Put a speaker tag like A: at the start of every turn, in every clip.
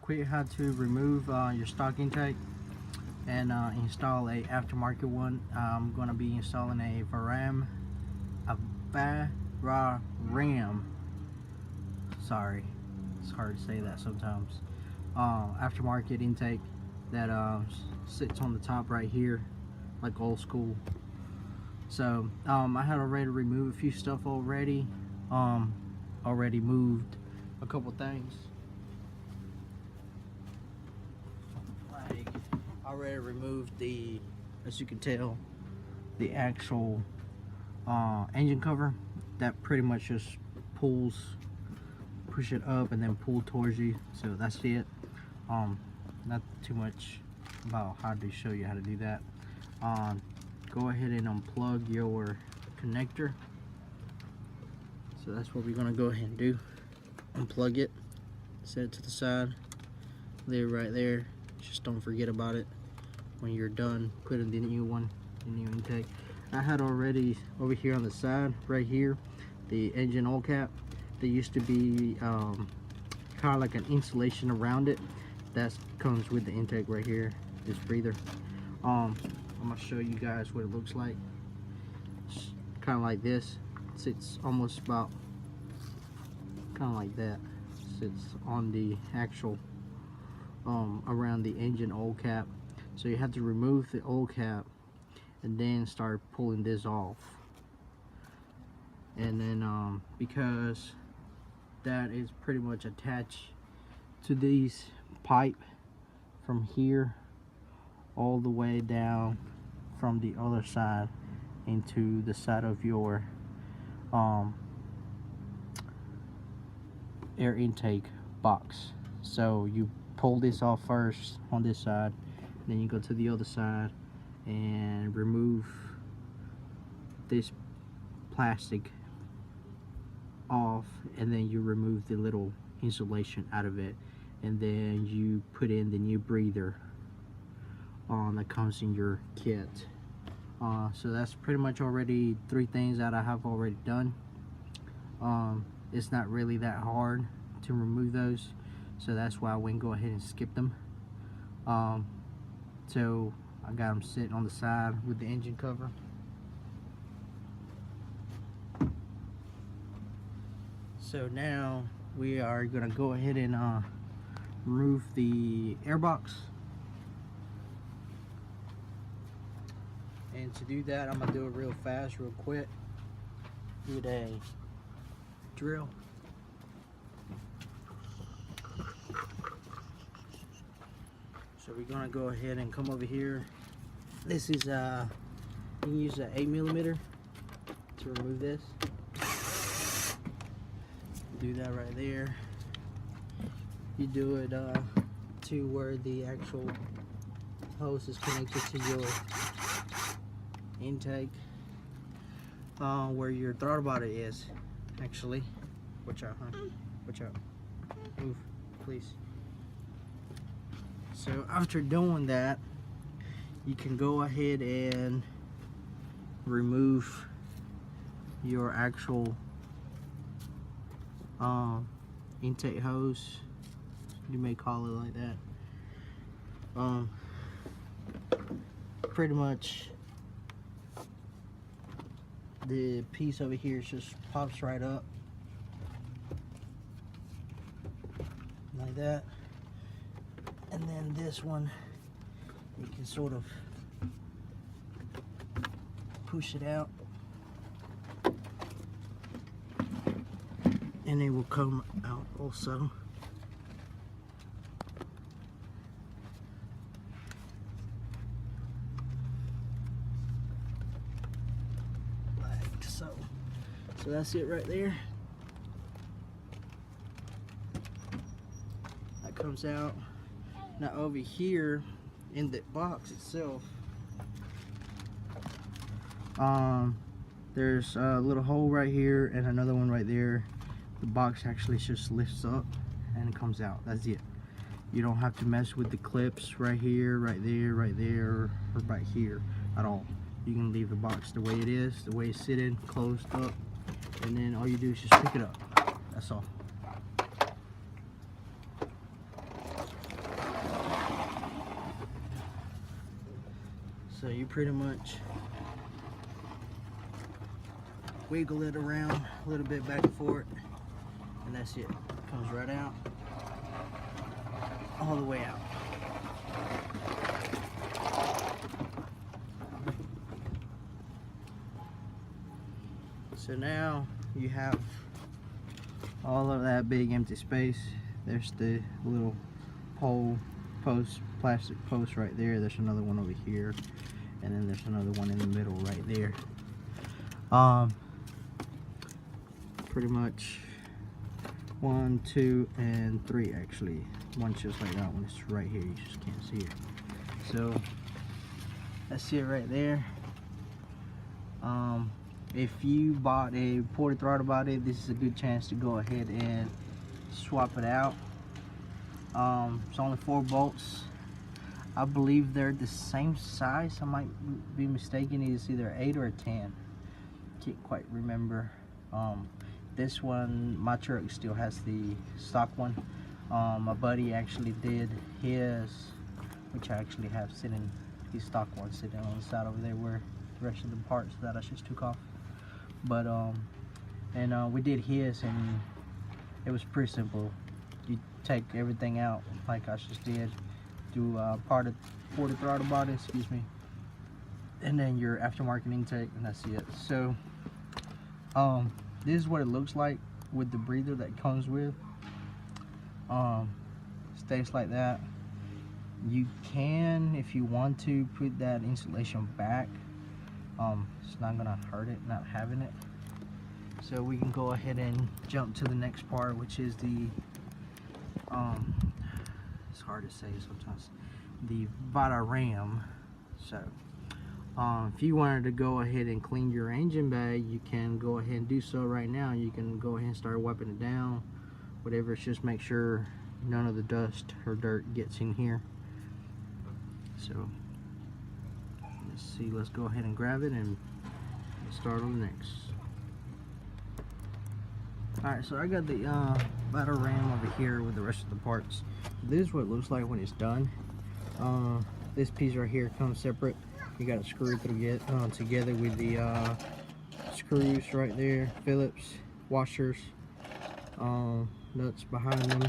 A: quick how to remove your stock intake and install a aftermarket one. I'm going to be installing a VaraRam, sorry, it's hard to say that sometimes, aftermarket intake that sits on the top right here like old school. So I had already removed a few stuff already. Already moved a couple things. Like, I already removed the, as you can tell, the actual engine cover that pretty much just push it up and then pull towards you. So that's it. Not too much about how to show you how to do that. Go ahead and unplug your connector. So that's what we're gonna go ahead and do. Unplug it, set it to the side, leave it right there. Just don't forget about it when you're done putting the new one, the new intake. I had already over here on the side right here the engine oil cap. There used to be kind of like an insulation around it that comes with the intake right here, this breather. I'm gonna show you guys what it looks like. It's kind of like this. Sits almost about kind of like that. Sits on the actual around the engine oil cap. So you have to remove the oil cap and then start pulling this off. And then because that is pretty much attached to these pipe from here all the way down from the other side into the side of your air intake box. So you pull this off first on this side, then you go to the other side and remove this plastic off, and then you remove the little insulation out of it, and then you put in the new breather that comes in your kit. So that's pretty much already 3 things that I have already done. It's not really that hard to remove those, so that's why I went and go ahead and skip them. So I got them sitting on the side with the engine cover. So now we are gonna go ahead and remove the airbox. And to do that, I'm gonna do it real fast, real quick with a drill. So we're gonna go ahead and come over here. This is you can use an 8mm to remove this. Do that right there. You do it to where the actual hose is connected to your intake, where your throttle body is actually. Watch out, huh? Watch out. Move, please. So after doing that, you can go ahead and remove your actual intake hose. You may call it like that. Pretty much the piece over here just pops right up like that, and then this one you can sort of push it out and it will come out also. Like so. So that's it right there. That comes out. Now over here in the box itself, there's a little hole right here and another one right there. The box actually just lifts up and it comes out. That's it. You don't have to mess with the clips right here, right there, right there, or right here at all. You can leave the box the way it is, the way it's sitting, closed up, and then all you do is just pick it up. That's all. So you pretty much wiggle it around a little bit back and forth, and that's it. Comes right out, all the way out. So now you have all of that big empty space. There's the little post, plastic post right there. There's another one over here, and then there's another one in the middle right there. Pretty much 1, 2, and 3 actually. One's just like that one. It's right here. You just can't see it. So that's it right there. If you bought a ported throttle body, this is a good chance to go ahead and swap it out. It's only 4 bolts. I believe they're the same size. I might be mistaken. It's either 8 or a 10. Can't quite remember. This one, my truck still has the stock one. My buddy actually did his, which I actually have sitting, his stock one sitting on the side over there where the rest of the parts that I just took off. But we did his, and it was pretty simple. You take everything out like I just did, do ported throttle body, excuse me, and then your aftermarket intake, and that's it. So this is what it looks like with the breather that comes with. Stays like that. You can, if you want to, put that insulation back. It's not gonna hurt it not having it. So we can go ahead and jump to the next part, which is the it's hard to say sometimes, the VaraRam. So if you wanted to go ahead and clean your engine bay, you can go ahead and do so right now. You can go ahead and start wiping it down, whatever. It's just make sure none of the dust or dirt gets in here. So let's see, let's go ahead and grab it and start on the next. Alright, so I got the VaraRam over here with the rest of the parts. This is what it looks like when it's done. This piece right here comes separate. You got to screw it together with the screws right there, Phillips, washers, nuts behind them.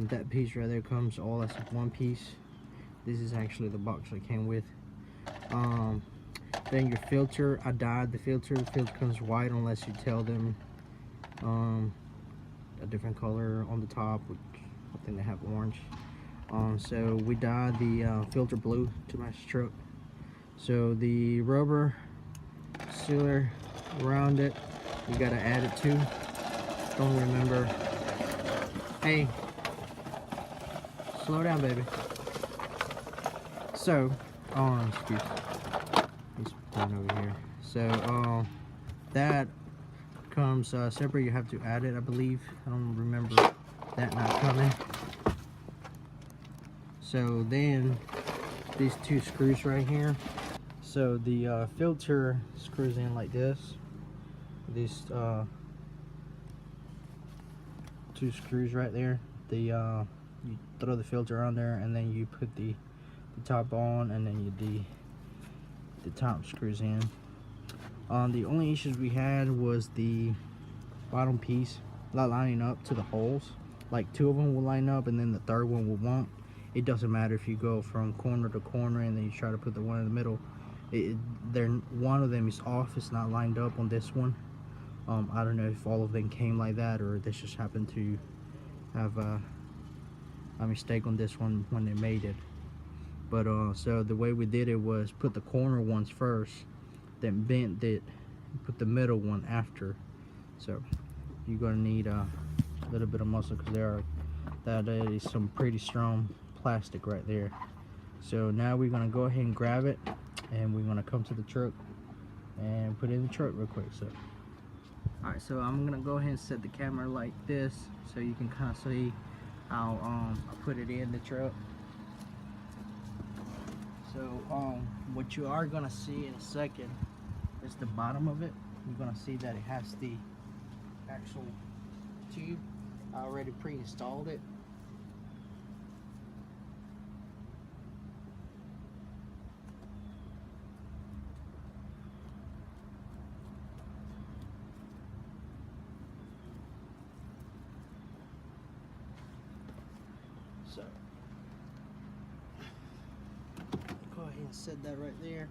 A: That piece right there comes all as one piece. This is actually the box I came with. Then your filter, I dyed the filter. The filter comes white unless you tell them a different color on the top, which I think they have orange. So we dyed the filter blue to match the truck. So the rubber sealer around it, you gotta add it too. Don't remember. Hey, slow down, baby. So, excuse me. Let's put it over here. So, that comes separate. You have to add it, I believe. I don't remember that not coming. So then these 2 screws right here. So the filter screws in like this. These 2 screws right there. You throw the filter on there, and then you put the top on, and then the top screws in. The only issues we had was the bottom piece not lining up to the holes. Like 2 of them will line up, and then the 3rd one will won't. It doesn't matter if you go from corner to corner and then you try to put the one in the middle. One of them is off. It's not lined up on this one. I don't know if all of them came like that, or this just happened to have a mistake on this one when they made it. But so the way we did it was put the corner ones first, then bent it, put the middle one after. So you're gonna need a little bit of muscle, because that is some pretty strong plastic right there. So now we're gonna go ahead and grab it, and we're gonna come to the truck and put it in the truck real quick. So alright, so I'm gonna go ahead and set the camera like this so you can kind of see how I put it in the truck. So what you are gonna see in a second is the bottom of it. You're gonna see that it has the actual tube. I already pre-installed it. So go ahead and set that right there.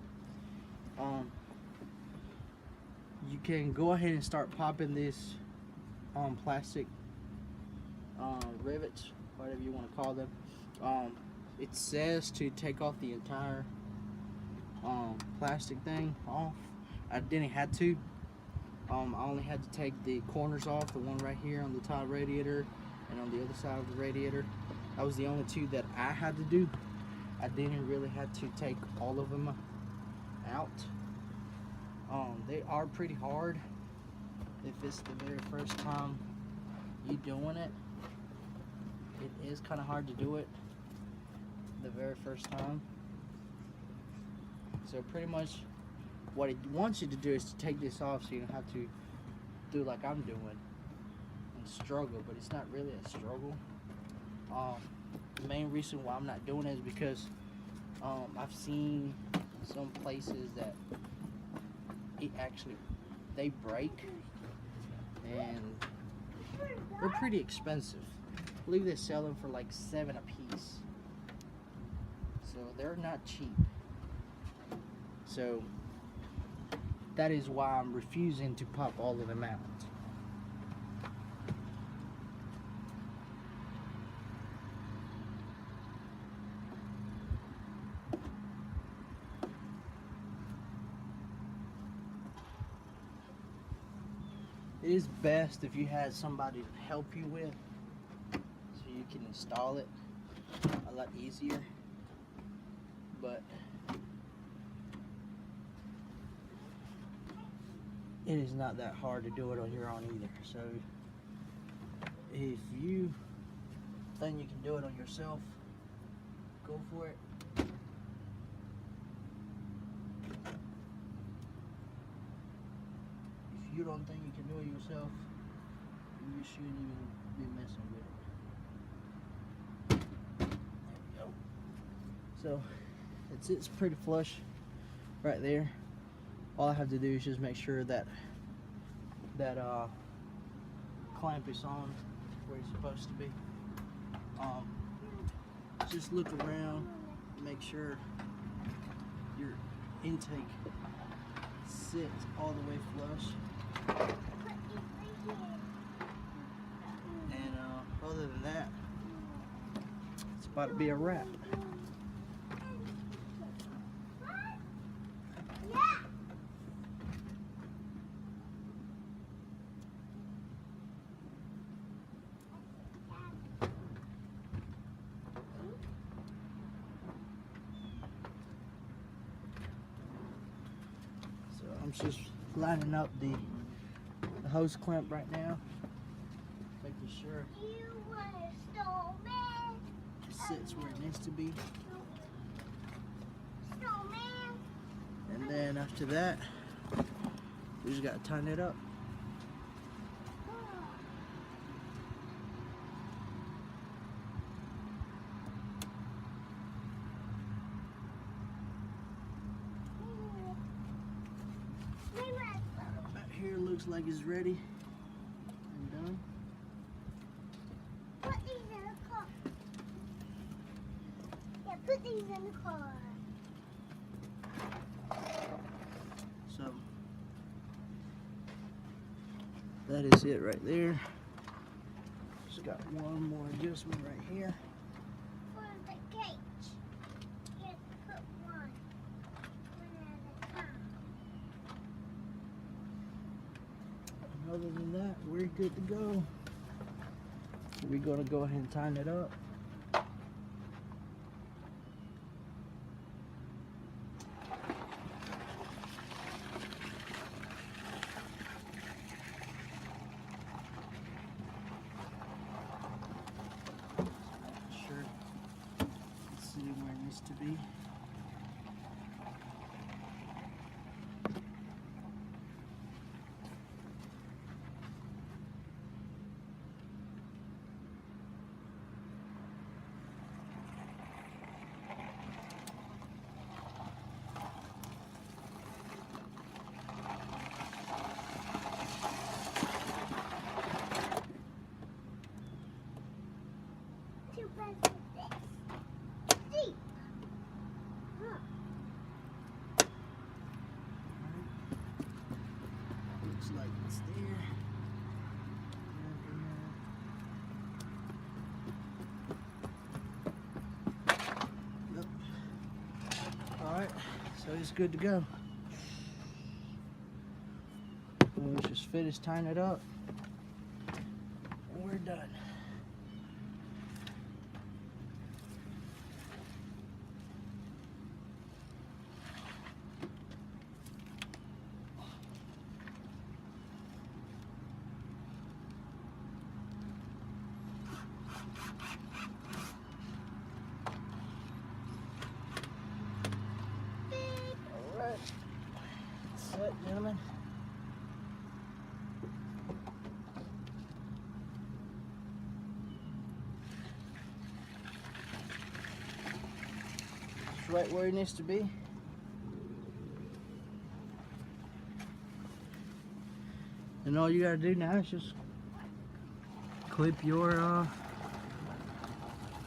A: You can go ahead and start popping this plastic rivets, whatever you want to call them. It says to take off the entire plastic thing off. I didn't have to. I only had to take the corners off, the one right here on the top radiator and on the other side of the radiator. That was the only two that I had to do. I didn't really have to take all of them out. They are pretty hard if it's the very first time you doing it. It is kind of hard to do it the very first time. So pretty much what it wants you to do is to take this off so you don't have to do like I'm doing and struggle, but it's not really a struggle. The main reason why I'm not doing it is because I've seen some places that it actually, they break and they're pretty expensive. I believe they sell them for like $7 a piece. So they're not cheap. So that is why I'm refusing to pop all of them out. It is best if you had somebody to help you with, so you can install it a lot easier. But it is not that hard to do it on your own either. So if you think you can do it on yourself, go for it. If you don't think you can do it yourself, you shouldn't even be messing with it. There we go. So it's pretty flush right there. All I have to do is just make sure that clamp is on where it's supposed to be. Just look around, make sure your intake sits all the way flush. And other than that, it's about to be a wrap. I'm just lining up the hose clamp right now, making sure it sits where it needs to be. And then after that, we just gotta tighten it up. Here looks like it's ready and done.
B: Put these in the car. Yeah, put these in the car.
A: So that is it right there. Just got one more adjustment right here.
B: For the cage. You have to put one at a time.
A: Other than that, we're good to go. We're gonna go ahead and tighten it up. Sure. Let's see where it needs to be.
B: Two presents.
A: It's there. Yep. Alright, so it's good to go. Let's just finish tying it up. And we're done. Alright. Set, gentlemen. It's right where it needs to be. And all you gotta do now is just clip your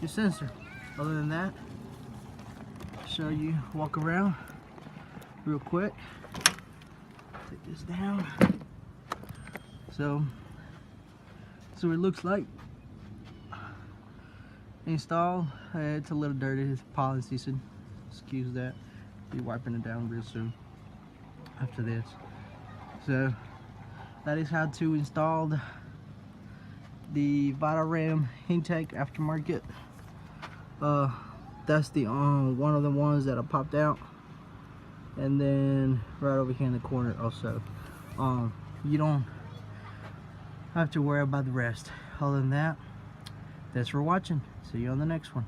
A: sensor. Other than that, show you walk around real quick. Take this down. So it looks like. Install. It's a little dirty. It's pollen season. Excuse that. Be wiping it down real soon after this. So that is how to install the VaraRam intake aftermarket. That's the one of the ones that I popped out, and then right over here in the corner also. You don't have to worry about the rest. Other than that, thanks for watching. See you on the next one.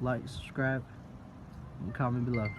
A: Like, subscribe, and comment below.